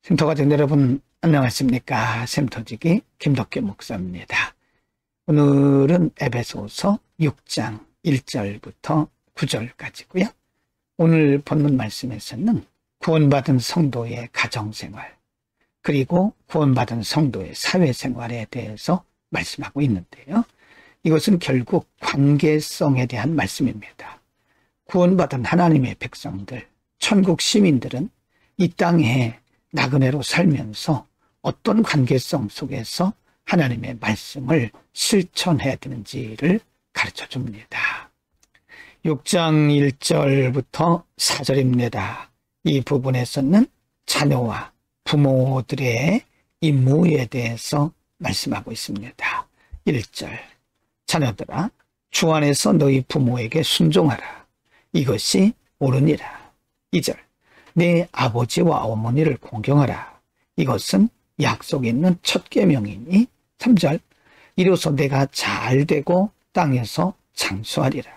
쉼터가족 여러분 안녕하십니까. 쉼터지기 김덕기 목사입니다. 오늘은 에베소서 6장 1절부터 9절까지고요. 오늘 본문 말씀에서는 구원받은 성도의 가정생활 그리고 구원받은 성도의 사회생활에 대해서 말씀하고 있는데요. 이것은 결국 관계성에 대한 말씀입니다. 구원받은 하나님의 백성들, 천국 시민들은 이 땅에 나그네로 살면서 어떤 관계성 속에서 하나님의 말씀을 실천해야 되는지를 가르쳐 줍니다. 6장 1절부터 4절입니다. 이 부분에서는 자녀와 부모들의 임무에 대해서 말씀하고 있습니다. 1절, 자녀들아 주 안에서 너희 부모에게 순종하라. 이것이 옳으니라. 2절, 내 아버지와 어머니를 공경하라. 이것은 약속 있는 첫 계명이니. 3절, 이로써 내가 잘되고 땅에서 장수하리라.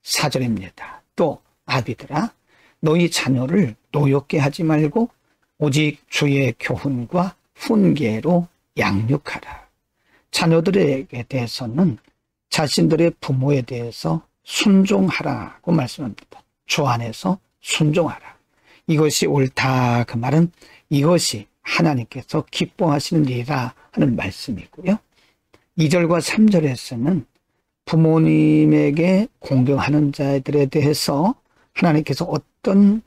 4절입니다. 또 아비들아 너희 자녀를 노엽게 하지 말고 오직 주의 교훈과 훈계로 양육하라. 자녀들에게 대해서는 자신들의 부모에 대해서 순종하라고 말씀합니다. 주 안에서 순종하라. 이것이 옳다. 그 말은 이것이 하나님께서 기뻐하시는 일이라 하는 말씀이고요. 2절과 3절에서는 부모님에게 공경하는 자들에 대해서 하나님께서 어떤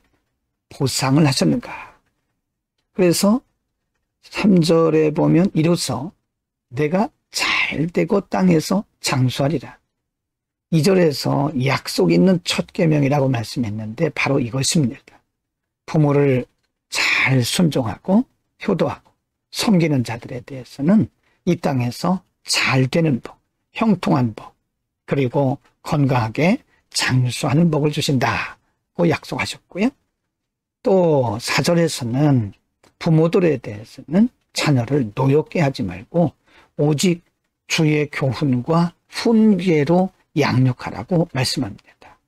보상을 하셨는가. 그래서 3절에 보면 이로써 내가 잘되고 땅에서 장수하리라. 2절에서 약속 있는 첫 계명이라고 말씀했는데 바로 이것입니다. 부모를 잘 순종하고 효도하고 섬기는 자들에 대해서는 이 땅에서 잘되는 복, 형통한 복, 그리고 건강하게 장수하는 복을 주신다고 약속하셨고요. 또 4절에서는 부모들에 대해서는 자녀를 노엽게 하지 말고 오직 주의 교훈과 훈계로 양육하라고 말씀합니다.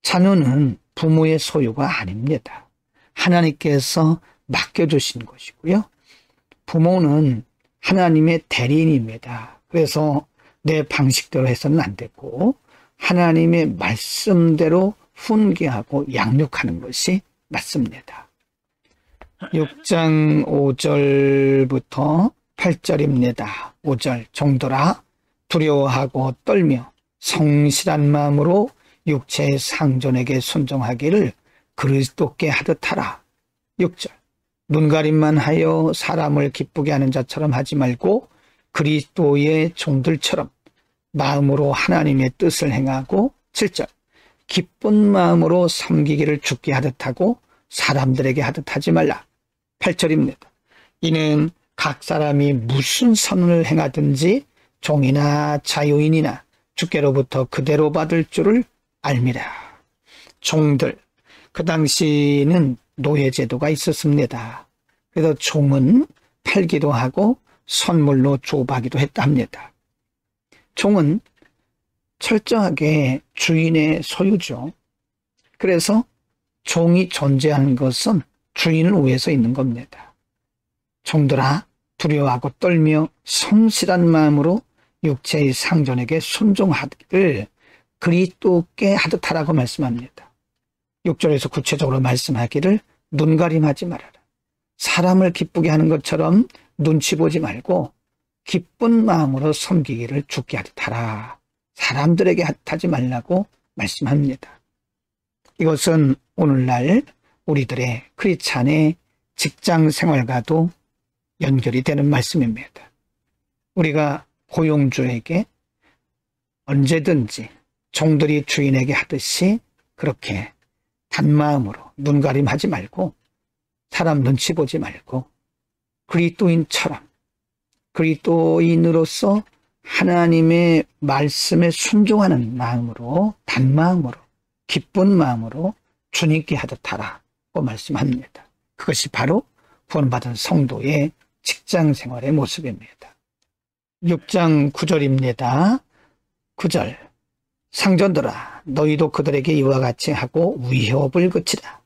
자녀는 부모의 소유가 아닙니다. 하나님께서 맡겨주신 것이고요. 부모는 하나님의 대리인입니다. 그래서 내 방식대로 해서는 안 되고 하나님의 말씀대로 훈계하고 양육하는 것이 맞습니다. 6장 5절부터 8절입니다. 5절, 종들아 두려워하고 떨며 성실한 마음으로 육체의 상전에게 순종하기를 그리스도께 하듯 하라. 6절, 눈가림만 하여 사람을 기쁘게 하는 자처럼 하지 말고 그리스도의 종들처럼 마음으로 하나님의 뜻을 행하고. 7절, 기쁜 마음으로 섬기기를 주께 하듯 하고 사람들에게 하듯 하지 말라. 8절입니다. 이는 각 사람이 무슨 선을 행하든지 종이나 자유인이나 주께로부터 그대로 받을 줄을 알미라. 종들, 그 당시는 노예제도가 있었습니다. 그래서 종은 팔기도 하고 선물로 주고받기도 했다 합니다. 종은 철저하게 주인의 소유죠. 그래서 종이 존재하는 것은 주인을 위해서 있는 겁니다. 종들아 두려워하고 떨며 성실한 마음으로 육체의 상전에게 순종하기를 그리스도께 하듯 하라고 말씀합니다. 6절에서 구체적으로 말씀하기를 눈가림하지 말아라. 사람을 기쁘게 하는 것처럼 눈치 보지 말고 기쁜 마음으로 섬기기를 주께 하듯 하라. 사람들에게 하지 말라고 말씀합니다. 이것은 오늘날 우리들의 크리스찬의 직장 생활과도 연결이 되는 말씀입니다. 우리가 고용주에게 언제든지 종들이 주인에게 하듯이 그렇게 단마음으로 눈가림하지 말고 사람 눈치 보지 말고 그리스도인처럼 그리스도인으로서 하나님의 말씀에 순종하는 마음으로 단마음으로 기쁜 마음으로 주님께 하듯 하라고 말씀합니다. 그것이 바로 구원받은 성도의 직장 생활의 모습입니다. 6장 9절입니다. 9절, 상전들아 너희도 그들에게 이와 같이 하고 위협을 그치라.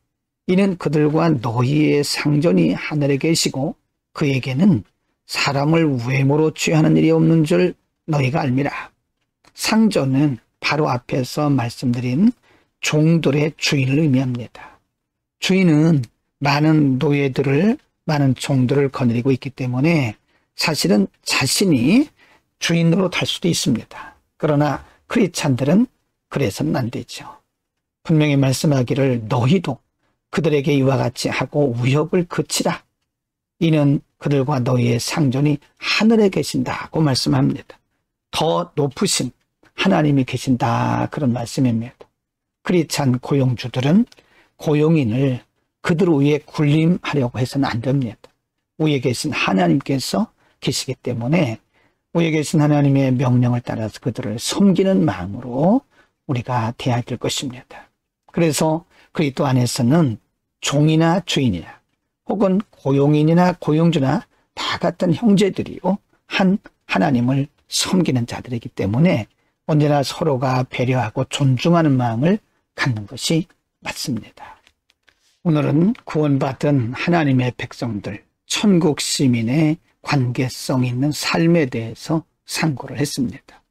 이는 그들과 너희의 상전이 하늘에 계시고 그에게는 사람을 외모로 취하는 일이 없는 줄 너희가 알미라. 상전은 바로 앞에서 말씀드린 종들의 주인을 의미합니다. 주인은 많은 노예들을, 많은 종들을 거느리고 있기 때문에 사실은 자신이 주인으로 달 수도 있습니다. 그러나 크리스찬들은 그래서는 안 되죠. 분명히 말씀하기를 너희도 그들에게 이와 같이 하고 위협을 그치라. 이는 그들과 너희의 상전이 하늘에 계신다고 말씀합니다. 더 높으신 하나님이 계신다, 그런 말씀입니다. 크리스찬 고용주들은 고용인을 그들 위에 군림하려고 해서는 안 됩니다. 위에 계신 하나님께서 계시기 때문에 위에 계신 하나님의 명령을 따라서 그들을 섬기는 마음으로 우리가 대해야 될 것입니다. 그래서 그리스도 안에서는 종이나 주인이나 혹은 고용인이나 고용주나 다 같은 형제들이요, 한 하나님을 섬기는 자들이기 때문에 언제나 서로가 배려하고 존중하는 마음을 갖는 것이 맞습니다. 오늘은 구원받은 하나님의 백성들, 천국 시민의 관계성 있는 삶에 대해서 상고를 했습니다.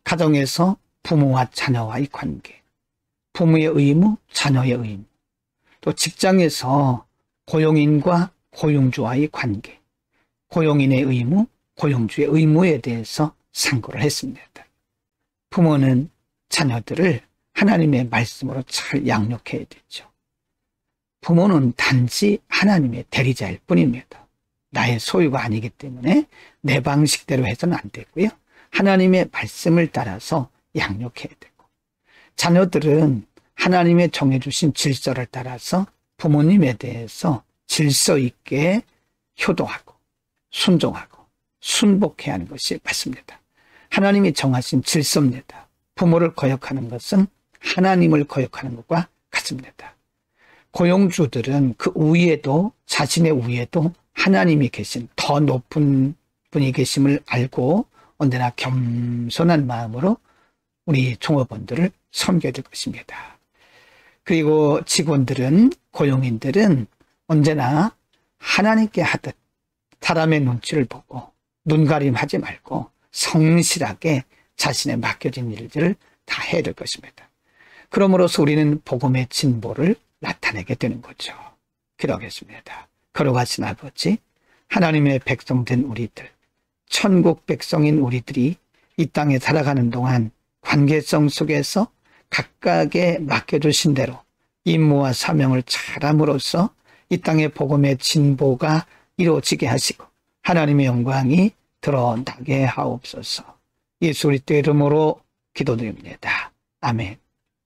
가정에서 부모와 자녀와의 관계, 부모의 의무, 자녀의 의무, 또 직장에서 고용인과 고용주와의 관계, 고용인의 의무, 고용주의 의무에 대해서 상고를 했습니다. 부모는 자녀들을 하나님의 말씀으로 잘 양육해야 되죠. 부모는 단지 하나님의 대리자일 뿐입니다. 나의 소유가 아니기 때문에 내 방식대로 해서는 안 되고요. 하나님의 말씀을 따라서 양육해야 되고, 자녀들은 하나님의 정해주신 질서를 따라서 부모님에 대해서 질서 있게 효도하고 순종하고 순복해야 하는 것이 맞습니다. 하나님이 정하신 질서입니다. 부모를 거역하는 것은 하나님을 거역하는 것과 같습니다. 고용주들은 그 위에도, 자신의 위에도 하나님이 계신 더 높은 분이 계심을 알고 언제나 겸손한 마음으로 우리 종업원들을 섬겨야 될 것입니다. 그리고 직원들은, 고용인들은 언제나 하나님께 하듯 사람의 눈치를 보고 눈가림하지 말고 성실하게 자신의 맡겨진 일들을 다 해야 될 것입니다. 그러므로서 우리는 복음의 진보를 나타내게 되는 거죠. 기도하겠습니다. 걸어가신 아버지, 하나님의 백성된 우리들, 천국 백성인 우리들이 이 땅에 살아가는 동안 관계성 속에서 각각의 맡겨주신 대로 임무와 사명을 잘함으로써 이 땅의 복음의 진보가 이루어지게 하시고 하나님의 영광이 드러나게 하옵소서. 예수 그리스도의 이름으로 기도드립니다. 아멘.